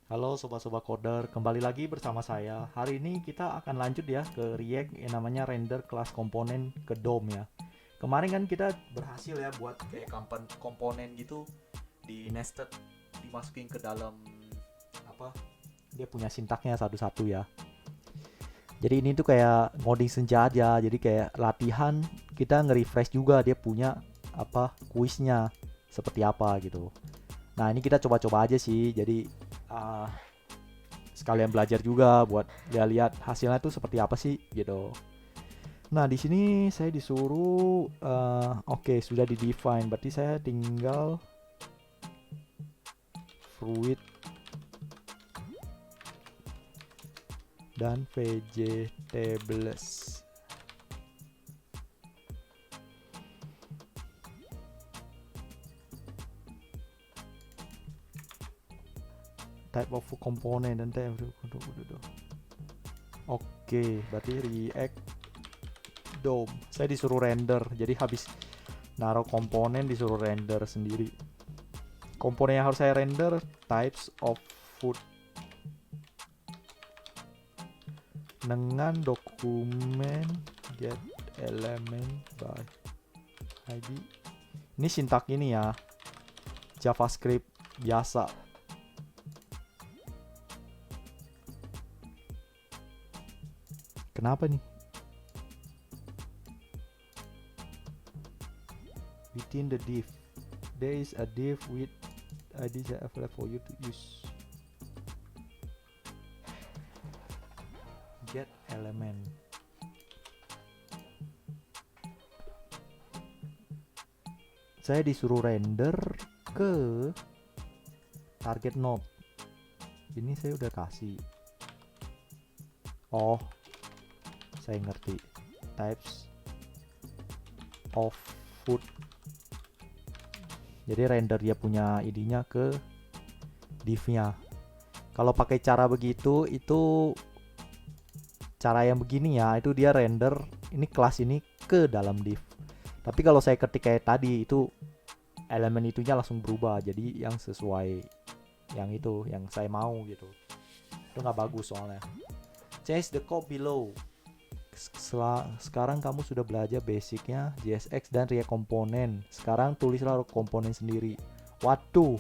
Halo sobat-sobat coder, kembali lagi bersama saya. Hari ini kita akan lanjut ya ke React yang namanya render kelas komponen ke DOM ya. Kemarin kan kita berhasil ya buat kayak komponen gitu di nested, dimasukin ke dalam apa? Dia punya sintaknya satu-satu ya. Jadi ini tuh kayak ngoding senja aja. Jadi kayak latihan kita nge-refresh juga dia punya apa kuisnya seperti apa gitu. Nah, ini kita coba-coba aja sih. Jadi uh, sekalian belajar juga buat lihat hasilnya tuh seperti apa sih gitu. Nah, di sini saya disuruh oke, sudah di define, berarti saya tinggal fruit dan vegetables. Type of component dan type. Oke, berarti React DOM. Saya disuruh render, jadi habis naruh komponen disuruh render sendiri. Komponen yang harus saya render types of food dengan dokumen get element by id. Ini sintak ini ya, JavaScript biasa. Kenapa nih? Within the div, there is a div with id available for you to use. Get element. Saya disuruh render ke target node. Ini saya udah kasih. Oh, saya ngerti. Types of food. Jadi render dia punya id-nya ke div-nya. Kalau pakai cara begitu itu cara yang begini ya, itu dia render ini kelas ini ke dalam div. Tapi kalau saya ketik kayak tadi itu elemen itunya langsung berubah jadi yang sesuai yang itu yang saya mau gitu. Itu nggak bagus soalnya. Change the code below. Sekarang kamu sudah belajar basicnya JSX dan React komponen. Sekarang tulislah komponen sendiri. Waduh,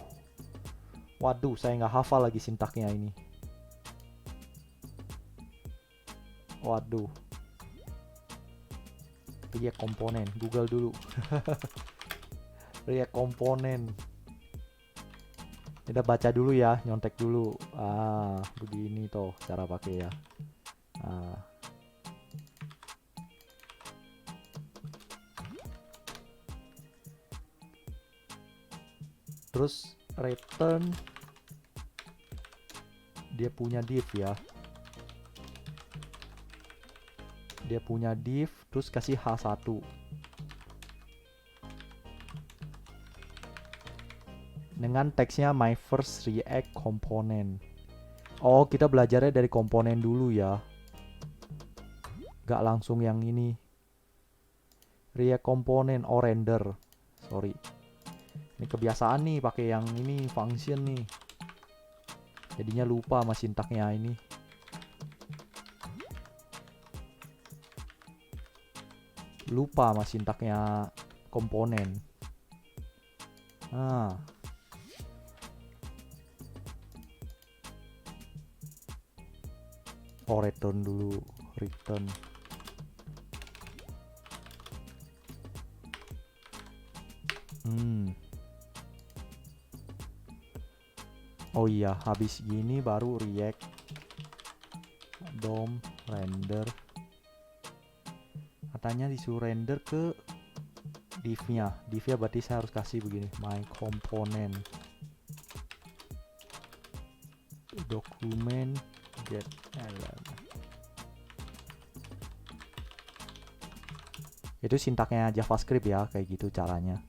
waduh, saya nggak hafal lagi sintaknya ini. Waduh, React komponen, Google dulu. React komponen. Kita baca dulu ya, nyontek dulu. Begini toh cara pakai ya. Ah, terus return dia punya div ya. Dia punya div terus kasih h1 dengan teksnya my first React component. Oh, kita belajarnya dari komponen dulu ya. Gak langsung yang ini. React component oh render. Sorry. Ini kebiasaan nih pakai yang ini function nih. Jadinya lupa sama sintaknya ini. Lupa sama sintaknya komponen. Oh, return dulu. Return. Oh iya, habis gini baru React DOM render. Katanya disuruh render ke div-nya. Div-nya berarti saya harus kasih begini, my component dokumen get element. Itu sintaknya JavaScript ya, kayak gitu caranya.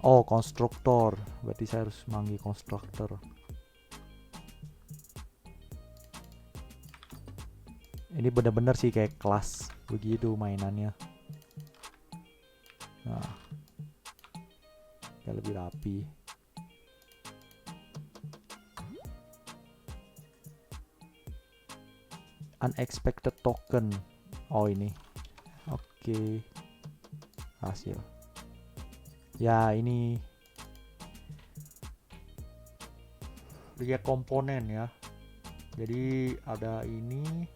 Oh, konstruktor. Berarti saya harus manggil konstruktor. Ini bener-bener sih kayak kelas begitu mainannya. Nah, kayak lebih rapi. unexpected token. Oh ini. Oke. Hasil. Ya ini dia komponen ya. Jadi ada ini.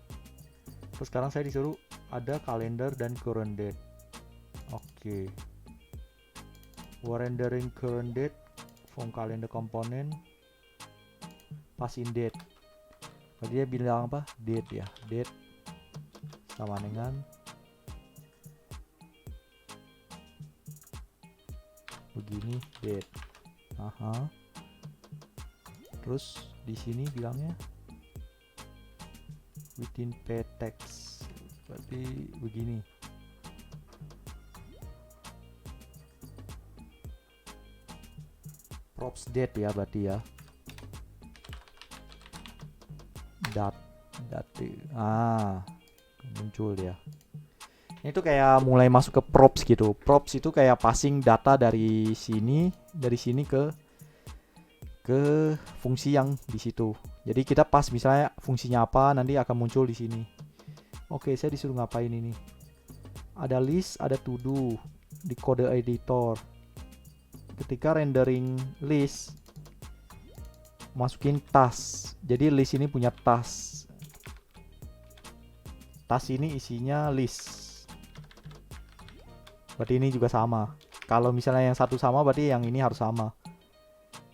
Terus sekarang saya disuruh ada kalender dan current date. Oke. We're rendering current date from calendar component. Pass in date. Jadi dia bilang apa? Date ya. Date sama dengan begini date. Aha. Terus di sini bilangnya within ptext. Berarti begini. Props date ya berarti ya. Date. Muncul dia. Ini tuh kayak mulai masuk ke props gitu. Props itu kayak passing data dari sini ke fungsi yang di situ. Jadi kita pas misalnya fungsinya apa nanti akan muncul di sini. Oke, saya disuruh ngapain ini? Ada list, ada to do di kode editor. Ketika rendering list masukin task. Jadi list ini punya task. Task ini isinya list. Berarti ini juga sama. Kalau misalnya yang satu sama berarti yang ini harus sama.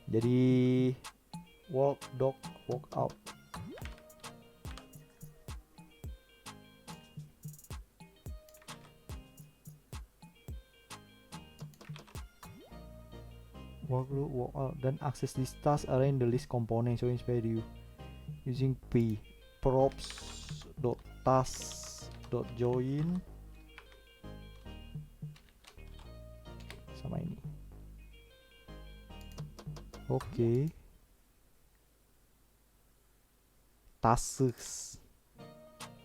Jadi walk dog walk out. Walk out dan access this task arrange the list component showing value using p props.task.join sama ini. Oke. Tasks.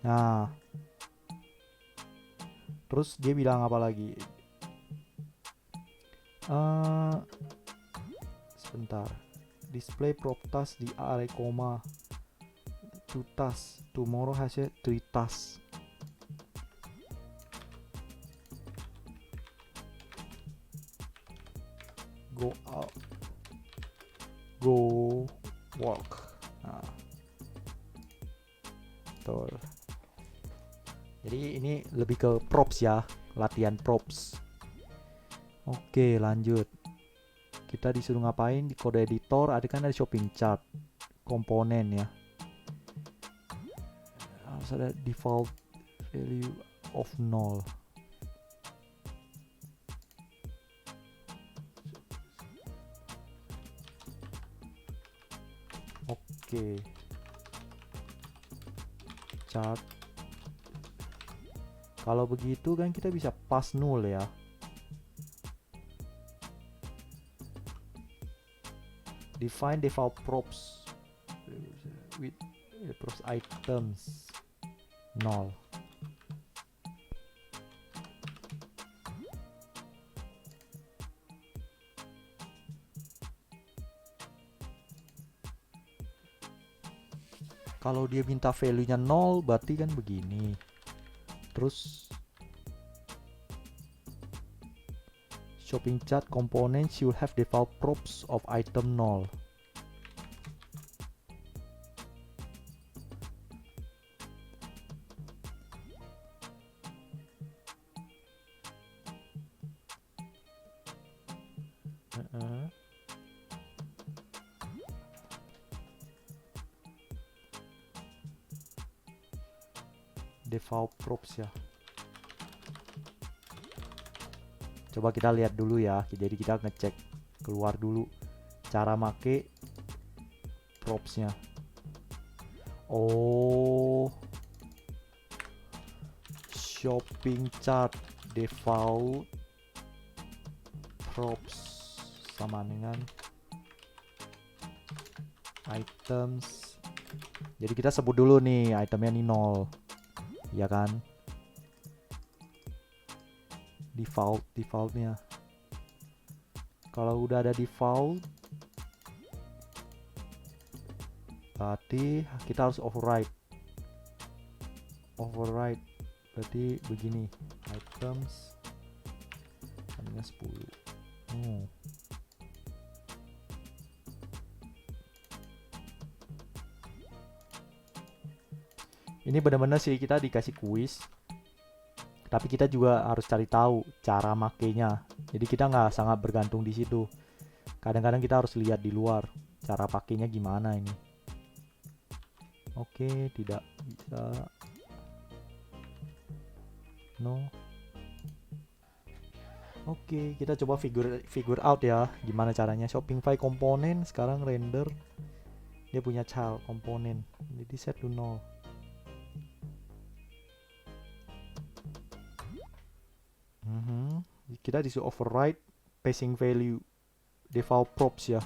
Nah. Terus dia bilang apa lagi? Sebentar. Display prop task di array koma. 2 task. Tomorrow hasil 3 task. Go out. Go walk. Nah. Betul. Jadi ini lebih ke props ya, latihan props. Oke, lanjut. Kita disuruh ngapain di kode editor? Ada kan ada shopping chart komponen ya. Harus ada default value of null. Oke. Chart. Kalau begitu kan kita bisa pass null ya. Define default props with props items null. Kalau dia minta value-nya 0 berarti kan begini. Terus shopping chart component should have default props of item 0. Default props ya. Coba kita lihat dulu ya. Jadi kita ngecek keluar dulu cara make propsnya. Oh, shopping chart default props sama dengan items. Jadi kita sebut dulu nih itemnya nih 0. Ya kan, defaultnya. Kalau udah ada default berarti kita harus override override berarti begini, items hanya 10. Ini benar-benar sih kita dikasih kuis, tapi kita juga harus cari tahu cara makainya. Jadi kita nggak sangat bergantung di situ. Kadang-kadang kita harus lihat di luar cara pakainya gimana ini. Oke, tidak bisa. No. Oke, kita coba figure out ya gimana caranya. Shopify komponen sekarang render dia punya child komponen. Jadi set to 0. Kita disuruh override passing value default props ya.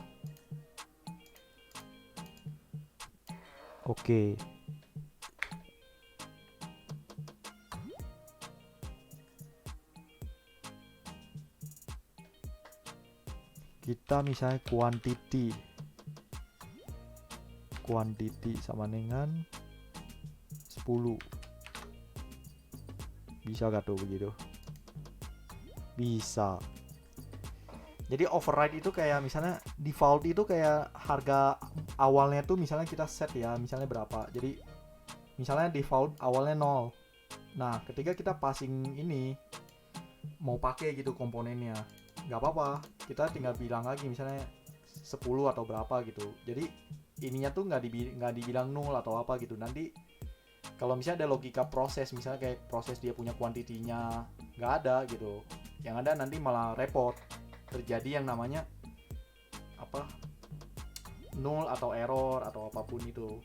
Oke. Kita misalnya quantity sama dengan 10. Bisa gak tuh begitu? Bisa. Jadi override itu kayak misalnya default itu kayak harga awalnya tuh misalnya kita set ya, misalnya berapa. Jadi misalnya default awalnya 0. Nah, ketika kita passing ini mau pakai gitu komponennya, nggak apa-apa. Kita tinggal bilang lagi misalnya 10 atau berapa gitu. Jadi ininya tuh nggak dibilang 0 atau apa gitu. Nanti kalau misalnya ada logika proses, misalnya kayak proses dia punya kuantitinya nggak ada gitu, yang ada nanti malah repot, terjadi yang namanya apa, null atau error atau apapun itu.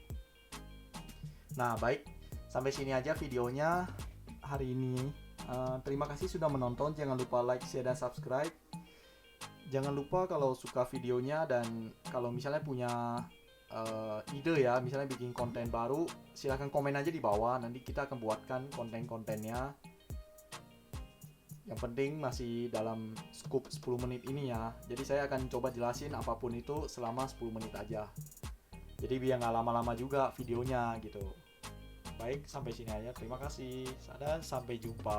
Nah baik, sampai sini aja videonya hari ini. Terima kasih sudah menonton. Jangan lupa like, share, dan subscribe. Jangan lupa kalau suka videonya dan kalau misalnya punya ide ya, misalnya bikin konten baru, silahkan komen aja di bawah. Nanti kita akan buatkan konten-kontennya. Yang penting masih dalam scope 10 menit ini ya. Jadi saya akan coba jelasin apapun itu selama 10 menit aja. Jadi biar nggak lama-lama juga videonya gitu. Baik, sampai sini aja. Terima kasih. Dan sampai jumpa.